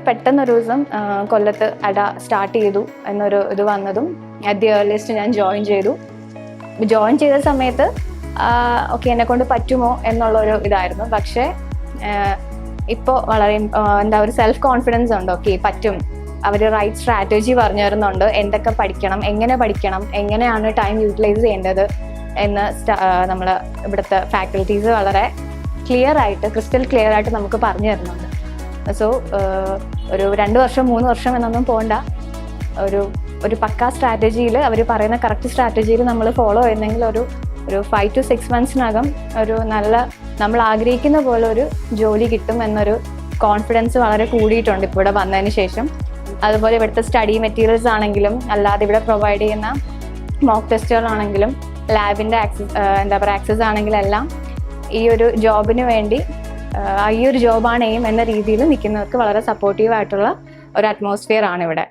പെട്ടെന്നൊരു ദിവസം കൊല്ലത്ത് അഡ സ്റ്റാർട്ട് ചെയ്തു എന്നൊരു ഇത് വന്നതും അറ്റ് ദി ഏർലിയസ്റ്റ് ഞാൻ ജോയിൻ ചെയ്ത സമയത്ത് ഓക്കെ എന്നെ കൊണ്ട് പറ്റുമോ എന്നുള്ളൊരു ഇതായിരുന്നു. പക്ഷേ ഇപ്പോൾ വളരെ ഒരു സെൽഫ് കോൺഫിഡൻസ് ഉണ്ട്. ഓക്കെ പറ്റും, അവർ റൈറ്റ് സ്ട്രാറ്റജി പറഞ്ഞു തരുന്നുണ്ട്, എന്തൊക്കെ പഠിക്കണം, എങ്ങനെയാണ് ടൈം യൂട്ടിലൈസ് ചെയ്യേണ്ടത് എന്ന് നമ്മൾ ഇവിടുത്തെ ഫാക്കൽറ്റീസ് വളരെ ക്രിസ്റ്റൽ ക്ലിയർ ആയിട്ട് നമുക്ക് പറഞ്ഞു തരുന്നുണ്ട്. സോ ഒരു 2 വർഷം 3 വർഷം എന്നൊന്നും പോകണ്ട, ഒരു പക്കാ സ്ട്രാറ്റജിയിൽ അവർ പറയുന്ന കറക്റ്റ് സ്ട്രാറ്റജിയിൽ നമ്മൾ ഫോളോ ചെയ്യുന്നെങ്കിൽ ഒരു 5 to 6 monthsനകം ഒരു നല്ല നമ്മൾ ആഗ്രഹിക്കുന്ന പോലെ ഒരു ജോലി കിട്ടും എന്നൊരു കോൺഫിഡൻസ് വളരെ കൂടിയിട്ടുണ്ട് ഇപ്പോൾ ഇവിടെ വന്നതിന് ശേഷം. അതുപോലെ ഇവിടുത്തെ സ്റ്റഡി മെറ്റീരിയൽസ് ആണെങ്കിലും അല്ലാതെ ഇവിടെ പ്രൊവൈഡ് ചെയ്യുന്ന മോക്ക് ടെസ്റ്റുകളാണെങ്കിലും ലാബിൻ്റെ ആക്സസ് ആണെങ്കിലും എല്ലാം ഈ ഒരു ജോബിന് വേണ്ടി ഈ ഒരു ജോബാണ് എയിം എന്ന രീതിയിൽ നിൽക്കുന്നവർക്ക് വളരെ സപ്പോർട്ടീവ് ആയിട്ടുള്ള ഒരു അറ്റ്മോസ്ഫിയർ ആണ് ഇവിടെ.